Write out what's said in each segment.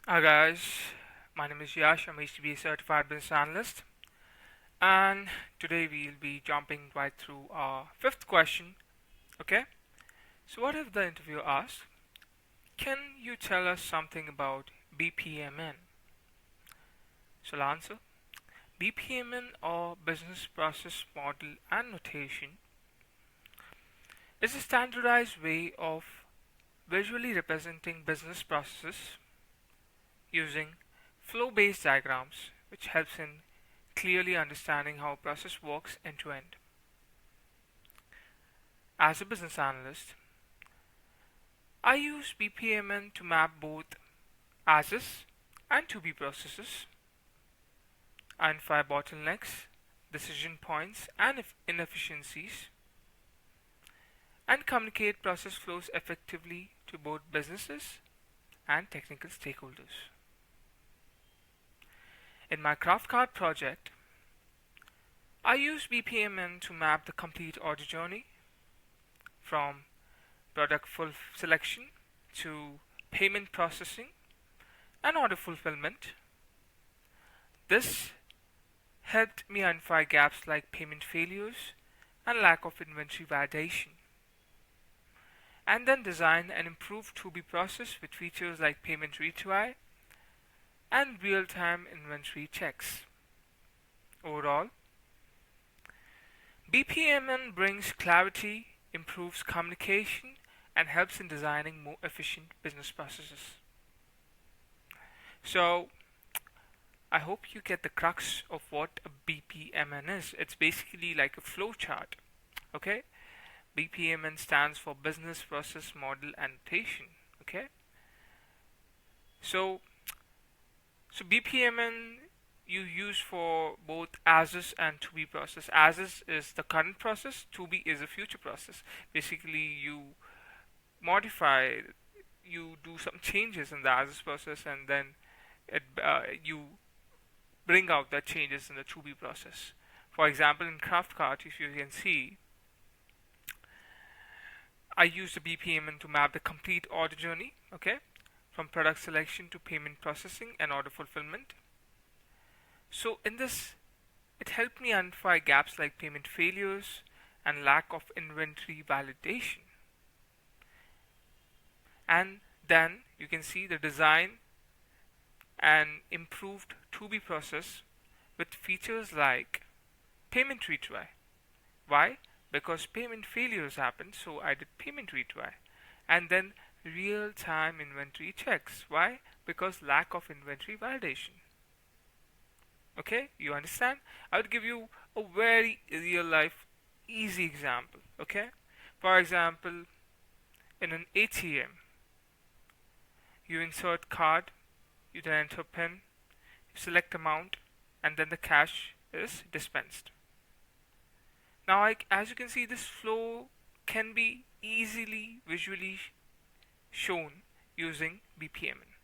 Hi guys, my name is Yash. I'm HTB Certified Business Analyst, and today we'll be jumping right through our fifth question. Okay, so what if the interviewer asks, "Can you tell us something about BPMN?" So I'll answer: BPMN, or Business Process Model and Notation, is a standardized way of visually representing business processes using flow-based diagrams, which helps in clearly understanding how a process works end to end. As a business analyst, I use BPMN to map both as-is and to-be processes, identify bottlenecks, decision points, and inefficiencies, and communicate process flows effectively to both businesses and technical stakeholders. In my CraftCart project, I use BPMN to map the complete order journey from product selection to payment processing and order fulfillment. This helped me identify gaps like payment failures and lack of inventory validation, and then design an improved to-be process with features like payment retry and real-time inventory checks. Overall, BPMN brings clarity, improves communication, and helps in designing more efficient business processes. So, I hope you get the crux of what a BPMN is. It's basically like a flow chart. Okay? BPMN stands for Business Process Model Annotation. Okay? So, BPMN you use for both as-is and to-be process. As-is is the current process. To-be is a future process. Basically, you modify, you do some changes in the as-is process, and then you bring out the changes in the to-be process. For example, in CraftCart, if you can see, I use the BPMN to map the complete order journey, okay, from product selection to payment processing and order fulfillment. So in this, it helped me identify gaps like payment failures and lack of inventory validation. And then you can see the design and improved to-be process with features like payment retry. Why? Because payment failures happened, so I did payment retry. And then real-time inventory checks. Why? Because lack of inventory validation. Okay, you understand? I would give you a very real life easy example. Okay, for example, in an ATM, you insert card, you then enter PIN, you select amount, and then the cash is dispensed. Now, as you can see, this flow can be easily visually shown using BPMN.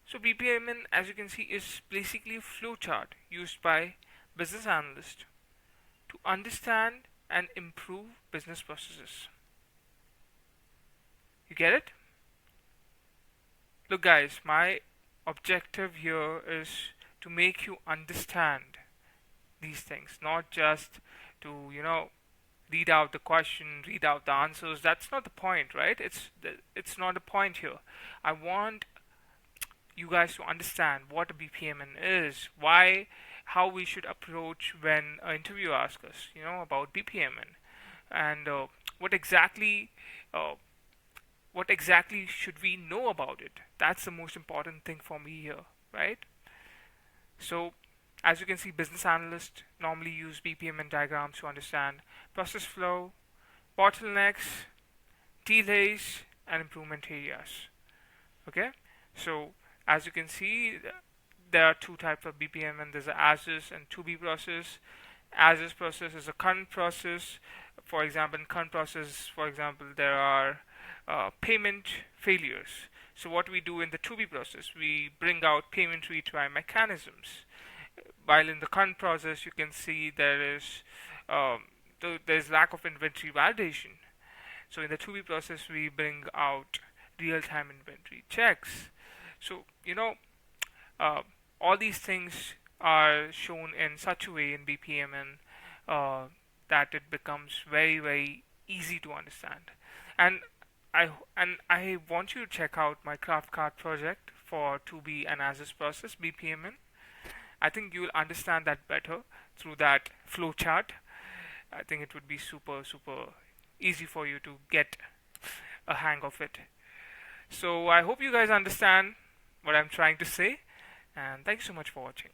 So BPMN, as you can see, is basically a flowchart used by business analysts to understand and improve business processes. You get it? Look guys, my objective here is to make you understand these things, not just to, read out the question, read out the answers. That's not the point, right? It's not a point here. I want you guys to understand what a BPMN is, why, how we should approach when an interviewer asks us, about BPMN, and uh, what exactly should we know about it. That's the most important thing for me here, right? So, as you can see, business analysts normally use BPMN diagrams to understand process flow, bottlenecks, delays, and improvement areas. Okay, so as you can see, there are two types of BPM, and there's an as-is and to-be process. As-is process is a current process. For example, in current process, for example, there are payment failures. So what we do in the to-be process, we bring out payment retry mechanisms. While in the current process, you can see there's lack of inventory validation. So in the to-be process, we bring out real-time inventory checks. So uh, all these things are shown in such a way in BPMN uh, that it becomes very very easy to understand. And I want you to check out my CraftCart project for to be an as is process BPMN. I think you'll understand that better through that flow chart. I think it would be super easy for you to get a hang of it. So I hope you guys understand what I'm trying to say, and thanks so much for watching.